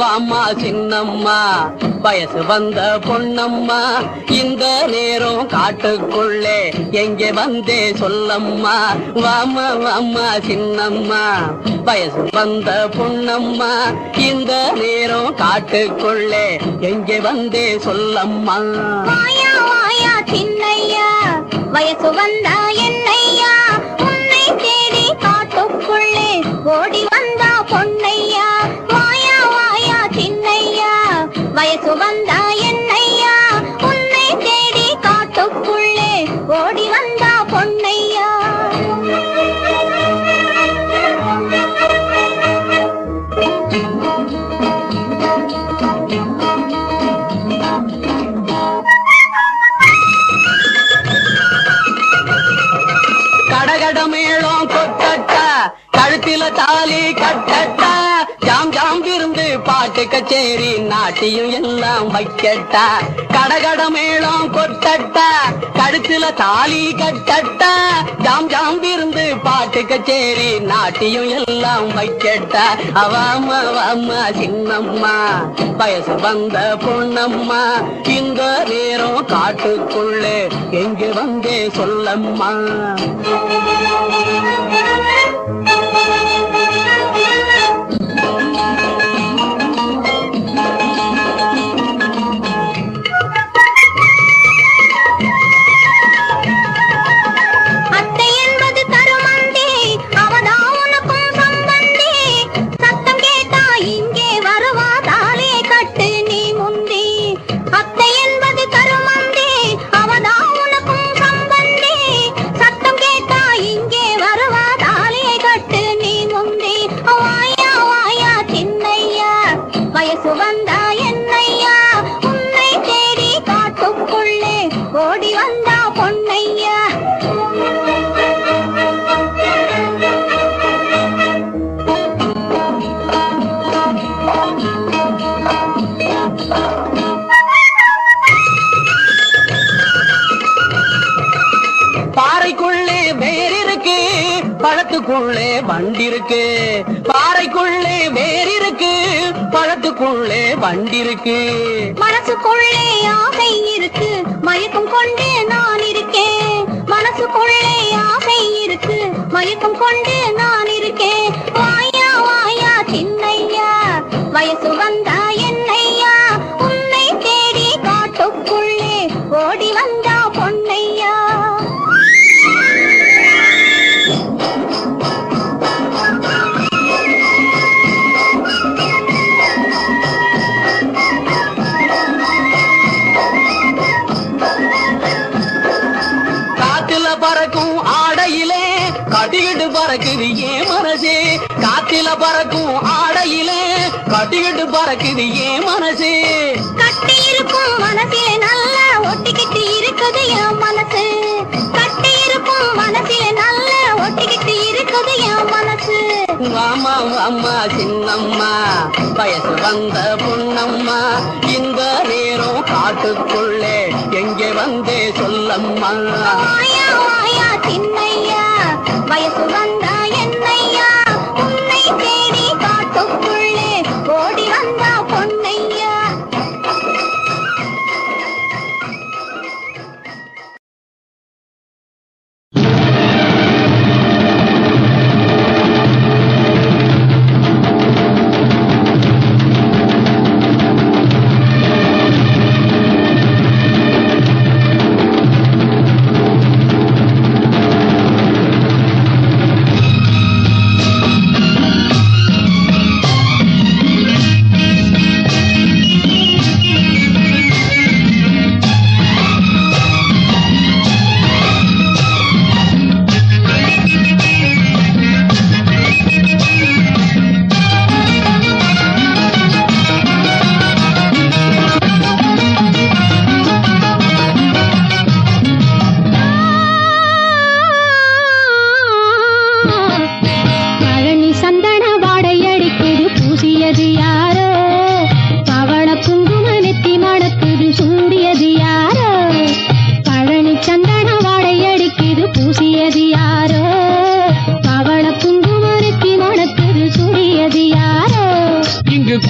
வாமா சின்னம்மா வயசு வந்த பொன்னம்மா இந்த நேரம் காட்டுக்குள்ளே எங்கே வந்தே சொல்லம்மா வாமா வாமா சின்னம்மா வயசு வந்த பொன்னம்மா இந்த நேரம் காட்டுக்குள்ளே எங்கே வந்தே சொல்லம்மா வாயா வாயா சின்னையா வயசு வந்தா என்னையா உன்னை தேடி காட்டுக்குள்ளே ஓடி வந்தா பொன்னையா வாயா வாயா சின்னையா வயசு வந்தா என்னையா உன்னை தேடி காட்டுக்குள்ளே ஓடி வந்தா பொன்னையா கடகடமேளம் கொட்டட்டா கழுத்தில தாலி கட்டட்டா ஜாம் ஜாம் விருந்து பாட்டு கச்சேரி நாட்டியும் எல்லாம் வைக்கட்டா கடகடமேளம் கொட்டட்டா கழுத்தில தாலி கட்டட்டா ஜாம் ஜாம் விருந்து பாட்டு கச்சேரி நாட்டியும் எல்லாம் வைக்கட்டா அவாமா வாமா சின்னம்மா வயசு வந்த பொன்னம்மா இந்த நேரம் காட்டுக்குள்ளே எங்கே வந்தே சொல்லம்மா ஓடி வந்தா பொன்னையா பாறைக்குள்ளே வேர் இருக்கு பழத்துக்குள்ளே வண்டி இருக்கு பாறைக்குள்ளே வேர் இருக்கு பழத்துக்குள்ளே வண்டி இருக்கு மனசுக்குள்ளே ஆசை இருக்கு மயக்கம் கொண்டு நான் இருக்கேன் மனசுக்குள்ளே ஆசை இருக்கு மயக்கம் கொண்டு நான் இருக்கேன் வாயா வாயா சின்னையா வயசு வந்தா என்னையா உன்னை தேடி காட்டுக்குள்ளே ஓடி வந்தா பொன்னையா பறக்கும் ஆடையிலே கட்டிக்கிட்டு பறக்குது ஏன் மனசே காத்தில பறக்கும் ஆடையிலே கட்டிக்கிட்டு பறக்குது ஏன் மனசே கட்டி இருக்கும் மனசிலே நல்லா ஒட்டிக்கிட்டு இருக்குது என் மனசு கட்டி இருக்கும் மனசிலே நல்லா ஒட்டிக்கிட்டு இருக்குது என் மனசு வாமா வாமா சின்னம்மா வயசு வந்த பொன்னம்மா இந்த நேரம் காட்டுக்குள்ளே எங்கே வந்தே சொல்லம்மா வாயா வாயா சின்னையா வயசு வந்தா என்னையா உன்னை தேடி காட்டுக்குள்ளே ஓடி வந்தா பொன்னையா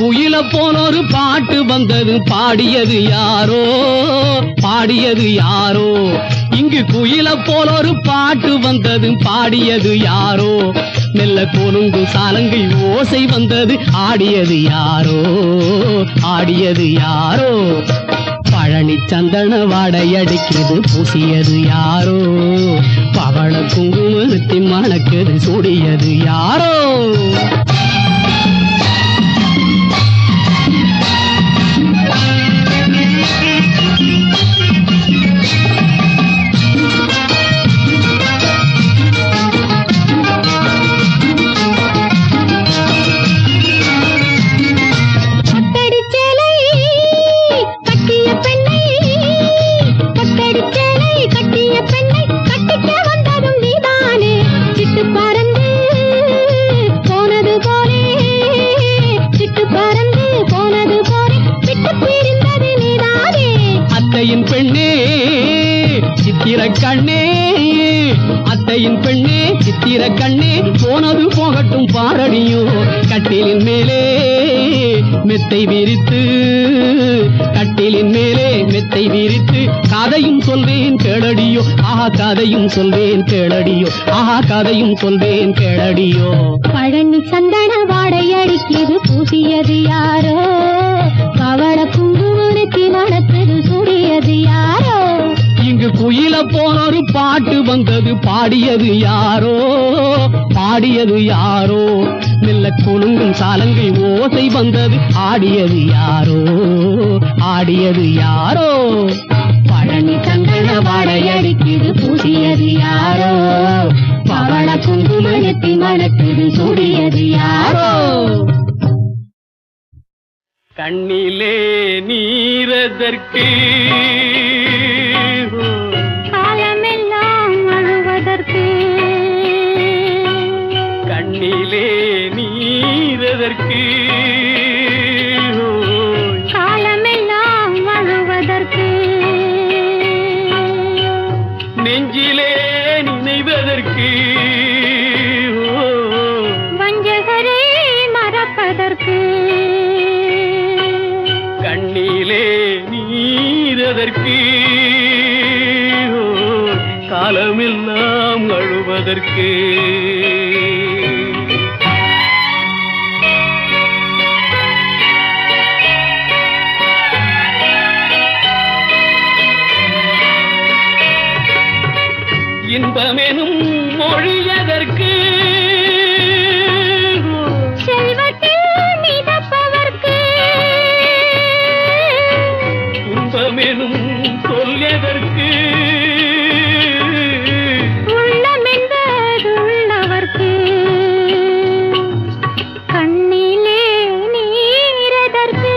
குயில போல ஒரு பாட்டு வந்தது பாடியது யாரோ பாடியது யாரோ இங்கு குயில போல ஒரு பாட்டு வந்தது பாடியது யாரோ மெல்ல கொலுங்கு சாலங்கை ஓசை வந்தது ஆடியது யாரோ ஆடியது யாரோ பழனி சந்தன வாடையடிக்கிறது பூசியது யாரோ பவள குங்குமத்தி மணக்குது சூடியது யாரோ கண்ணே அத்தையின் பெண்ணே சித்திர கண்ணே போனது போகட்டும் பாரடியோ கட்டிலின் மேலே மெத்தை விரித்து கட்டிலின் மேலே மெத்தை விரித்து கதையும் சொல்வேன் கேளடியோ ஆஹா கதையும் சொல்வேன் கேளடியோ ஆஹா கதையும் சொல்வேன் கேளடியோ பழனி சந்தன வாடை அடிக்கிறது பூசியது யாரோ பவள குங்குமத்தி மணக்குது சூடியது யாரோ இங்கு குயில போன ஒரு பாட்டு வந்தது பாடியது யாரோ பாடியது யாரோ மெல்ல கொலுங்கும் சாலங்கை ஓசை வந்தது ஆடியது யாரோ ஆடியது யாரோ பழனி சந்தன வாடை அடிக்குது பூசியது யாரோ பவள குங்குமத்தி மணக்குது சூடியது யாரோ கண்ணிலே நீரதற்கு காலமெல்லாம் அழுவதற்கு கண்ணிலே நீரதற்கு காலமெல்லாம் அழுவதற்கு நெஞ்சிலே நினைவதற்கு வஞ்சகரே மறப்பதற்கு கண்ணிலே நீரதற்கு காலமெல்லாம் அழுவதற்கு இன்பமெனும் மொழியதற்கு செல்வத்தில் மிதப்பவர்க்கு துன்பமெனும் சொல்லியதற்கு உள்ளமென்பதுள்ளவர்க்கு கண்ணிலே நீரதற்கு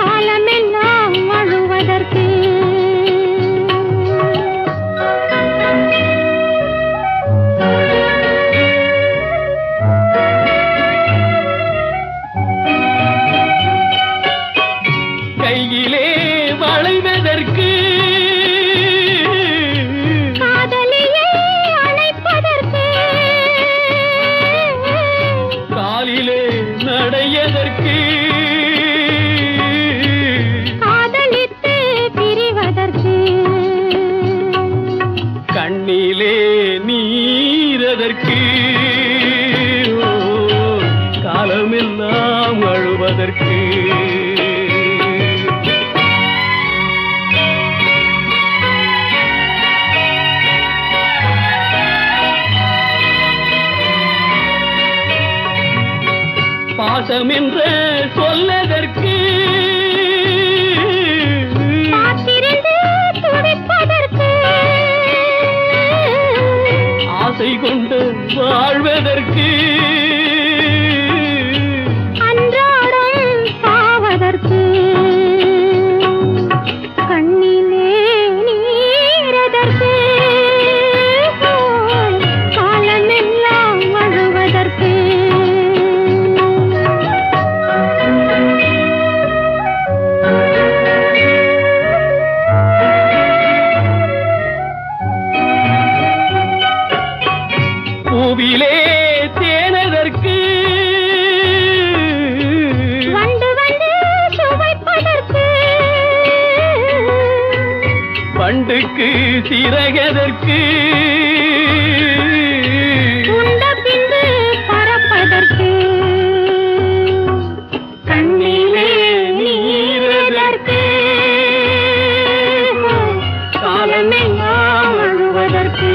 காலமெல்லாம் அழுவதற்கு கையிலே வளைவதற்கு காதலியை அணைப்பதற்கு காலிலே நடையதற்கு காதலித்து பிரிவதற்கு கண்ணிலே நீரதற்கு காலமெல்லாம் அழுவதற்கு பாசம் என்ற சொல்லதற்கு காத்திருந்து துடிப்பதற்கு ஆசை கொண்டு வாழ்வதற்கு அன்றாடம் சாவதற்கு கண்ணிலே நீரதற்கு காலமெல்லாம் அழுவதற்கு பூவிலே தேனதற்கு வண்டுக்கு சிறகதற்கு உண்ட பின்பு பறப்பதற்கு கண்ணிலே நீரதற்கு காலமெல்லாம் அழுவதற்கு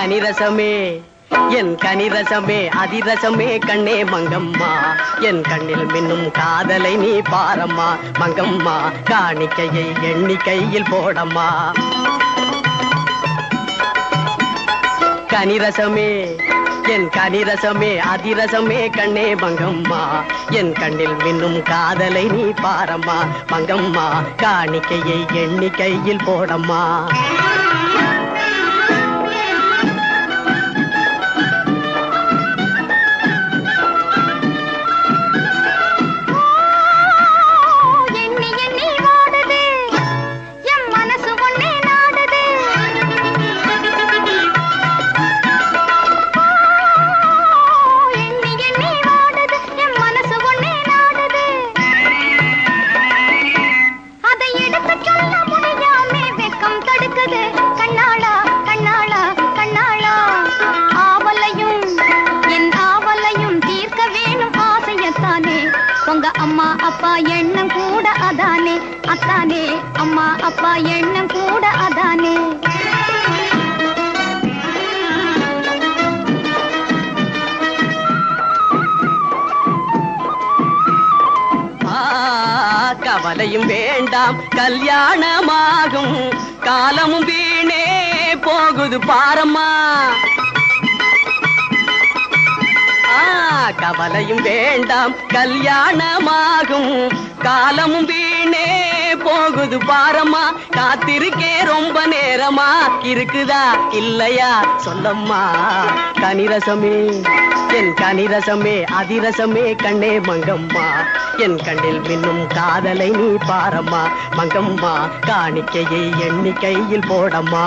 கனிரசமே என் கனிரசமே அதிரசமே கண்ணே மங்கம்மா என் கண்ணில் மின்னும் காதலை நீ பாரம்மா மங்கம்மா காணிக்கையை எண்ணிக்கையில் போடம்மா கனிரசமே என் கனிரசமே அதிரசமே கண்ணே மங்கம்மா என் கண்ணில் மின்னும் காதலை நீ பாரம்மா மங்கம்மா காணிக்கையை எண்ணிக்கையில் போடம்மா அம்மா அப்பா எண்ணம் கூட அதானே அத்தானே அம்மா அப்பா எண்ணம் கூட அதானே கவலையும் வேண்டாம் கல்யாணமாகும் காலமும் வீணே போகுது பாரம்மா கவலையும் வேண்டாம் கல்யாணமாகும் காலமும் வீணே போகுது பாரம்மா காத்திருக்கே ரொம்ப நேரமா இருக்குதா இல்லையா சொல்லம்மா கனிரசமே என் கனிரசமே அதிரசமே கண்ணே மங்கம்மா என் கண்ணில் மின்னும் காதலை நீ பாரம்மா மங்கம்மா காணிக்கையை எண்ணிக்கையில் போடம்மா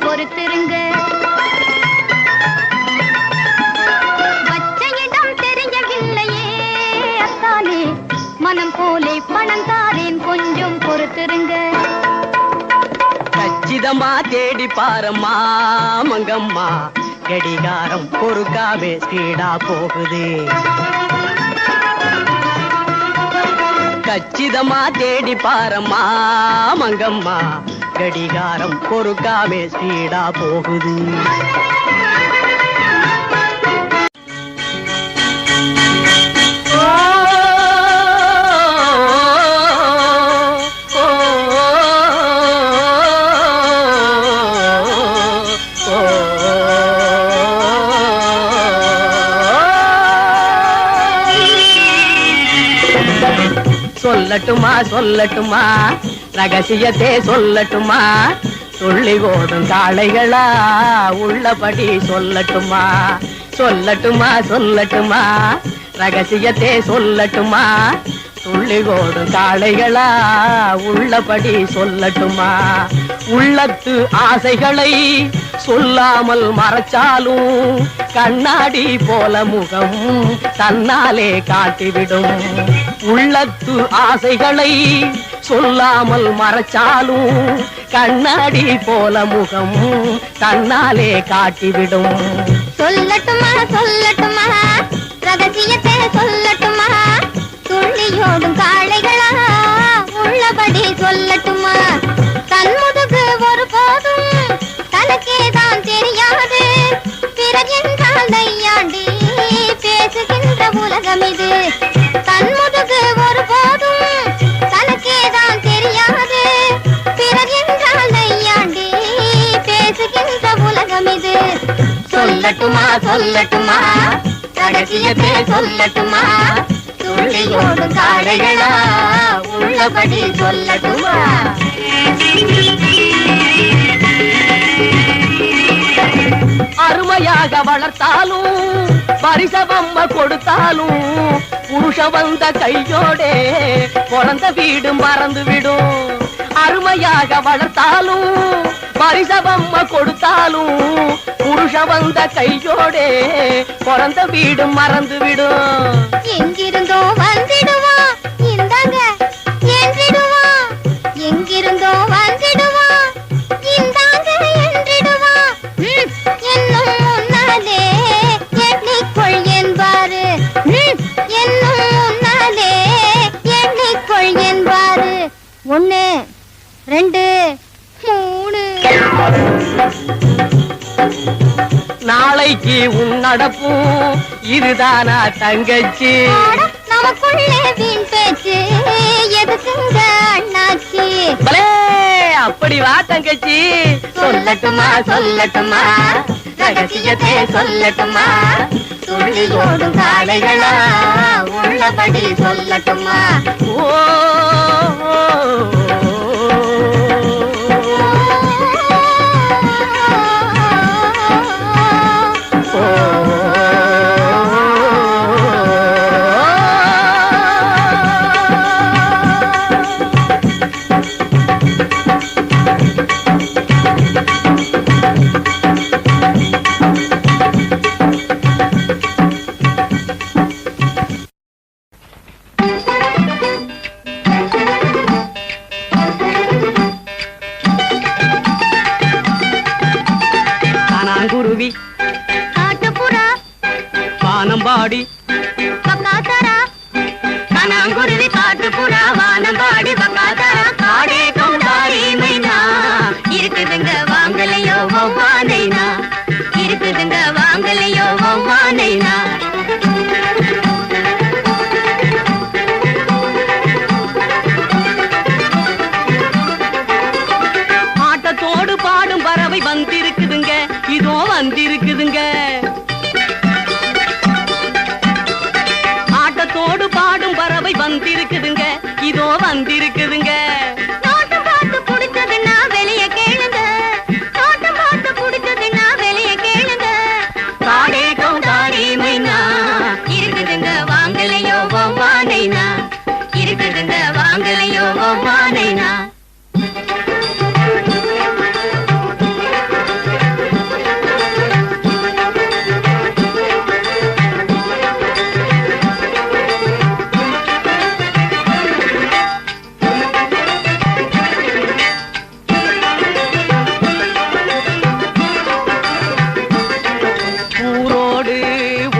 பொறுத்திருங்க பச்சையிடம் தெரியவில்லையே அத்தானே மனம் போலே பணம் தாரேன் கொஞ்சம் பொறுத்திருங்க கச்சிதமா தேடி பாரம்மா மங்கம்மா கடிகாரம் பொறுக்காமே ஸ்பீடா போகுது கச்சிதமா தேடி பாரம்மா மங்கம்மா கடிகாரம் பொறுக்காமே ஸ்பீடா போகுது சொல்லட்டுமா சொல்லட்டுமா ரகசியத்தை சொல்லட்டுமா துள்ளி ஓடும் காளைகளா உள்ளபடி சொல்லட்டுமா சொல்லட்டுமா சொல்லட்டுமா ரகசியத்தை சொல்லட்டுமா துள்ளி ஓடும் காளைகளா உள்ளபடி சொல்லட்டுமா உள்ளத்து ஆசைகளை சொல்லாமல் மறைச்சாலும் கண்ணாடி போல முகம் தன்னாலே காட்டிவிடும் உள்ளத்து ஆசைகளை சொல்லாமல் மறைச்சாலும் கண்ணாடி போல முகம் தன்னாலே காட்டிவிடும் சொல்லட்டுமா சொல்லட்டுமா ரகசியத்தை சொல்லட்டுமா துள்ளியோடும் காளைகளா உள்ளபடி சொல்லட்டுமா தன்முதுகு ஒரு போதும் தனக்கேதான் தெரியாது பிறகென்றால் நையாண்டி பேசுகின்ற உலகம் இது தன்முதுகு ஒரு போதும் தனக்கேதான் தெரியாது பிறகென்றால் நையாண்டி பேசுகின்ற உலகம் இது சொல்லட்டுமா சொல்லட்டுமா ரகசியத்தை சொல்லட்டுமா துள்ளியோடும் காளைகளா உள்ளபடி சொல்லட்டுமா அருமையாக வளர்த்தாலும் பரிசவம்ம கொடுத்தாலும் புருஷ வந்த கையோடே பிறந்த வீடு மறந்து விடும். அருமையாக வளர்த்தாலும் பரிசவம்ம கொடுத்தாலும் புருஷ வந்த கையோடே பிறந்த வீடு மறந்து விடும். எங்கிருந்தோ வந்திடுவான் இந்தாங்க என்றிடுவான், எங்கிருந்தோ வந்திடுவான் இந்தாங்க என்றிடுவான். என்னும் முன்னாலே எண்ணிக்கொள் என்பாரு, என்னும் முன்னாலே எண்ணிக்கொள் என்பாரு. 1 2 3. நாளைக்கு உன் நடப்பும் இதுதானா தங்கச்சி? நமக்குள்ளே வீண் பேச்சு எதுக்குங்க அண்ணாச்சி? பலே அப்படி வா தங்கச்சி. சொல்லட்டுமா சொல்லட்டுமா ரகசியத்தை சொல்லட்டுமா? துள்ளி ஓடும் காளைகளா உள்ளபடி சொல்லட்டுமா? ஓ குருவி காட்டுப்புறா வானம்பாடி பக்காத்தரா, கனாங்குருவி காட்டுப்புறா வானம்பாடி பக்காத்தரா காடே கௌதாரி மைனா இருக்குதுங்க வாங்கலையோ வௌவானைனா, இருக்குதுங்க வாங்கலையோ வௌவானைனா. ஆட்டத்தோடு பாடும் பறவை வந்திருக்குதுங்க, இதோ வந்திருக்குதுங்க. ஆட்டத்தோடு பாடும் பறவை வந்திருக்குதுங்க, இதோ வந்திருக்குதுங்க. நோட்டம் பார்த்து பிடிச்சதுன்னா வெளிய கேளுங்க, நோட்டம் பார்த்து பிடிச்சதுன்னா வெளிய கேளுங்க. காடே கௌதாரி மைனா இருக்குதுங்க வாங்கலையோ வௌவானைனா, இருக்குதுங்க வாங்கலையோ வௌவானைனா.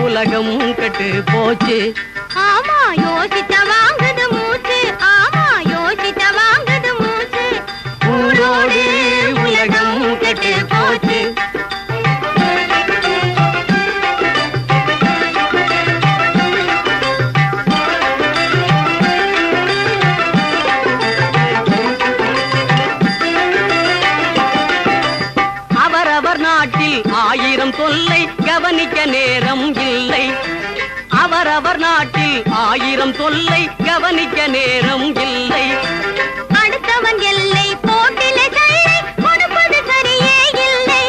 உலகம் கெட்டு போச்சு. ஆமா யோசித்த வாங்குது மூச்சு, ஆமா யோசித்த வாங்குது மூச்சு. ஊரோடு உலகம் கெட்டு போச்சு. அவரவர் நாட்டில் 1000 தொல்லை கவனிக்க நேரம் இல்லை. அவரவர் நாட்டில் 1000 தொல்லை கவனிக்க நேரம் இல்லை. அடுத்தவன் எல்லை போட்டிலே சல்லை கொடுப்பது சரியே இல்லை,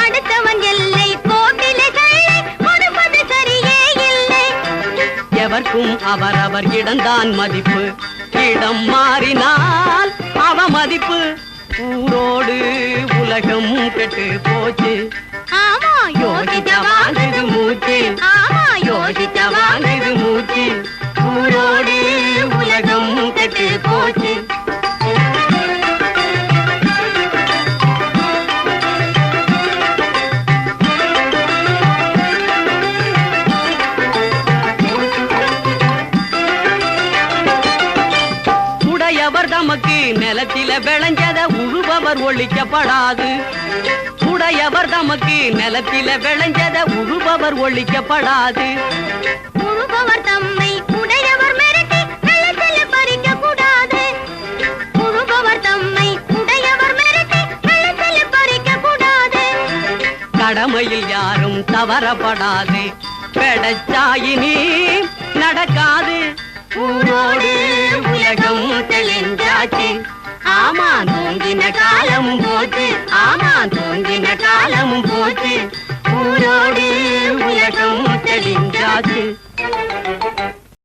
அடுத்தவன் எல்லை போட்டிலே சல்லை கொடுப்பது சரியே இல்லை. எவர்க்கும் அவரவர் இடம்தான் மதிப்பு, இடம் மாறினால் அவ மதிப்பு. ஊரோடு உலகம் கெட்டு போச்சு. ஆமா யோசித்த வாங்குது மூச்சு, ஆமா யோசித்த வாங்குது மூச்சு. ஊரோடு உலகம் கெட்டு போச்சு. உடையவர் தமக்கு நிலத்தில விளைஞ்சத உழுபவர் ஒழிக்கப்படாது. உடையவர் தமக்கு நிலத்தில விளைஞ்சத உழுபவர் ஒழிக்கப்படாது. உழுபவர் தம்மை உடையவர் மிரட்டி வெள்ளத்தில பறிக்க கூடாது, உழுபவர் தம்மை உடையவர் மிரட்டி வெள்ளத்தில பறிக்க கூடாது. கடமையில் யாரும் தவறப்படாது, பெடச்சாயினி நடக்காது. ஊரோடு உலகம் தெளிஞ்சாச்சு. ஆமா தோங்கின காலமும் போச்சு, ஆமா தோங்கின காலமும் உலகம் தெளிஞ்சாச்சு.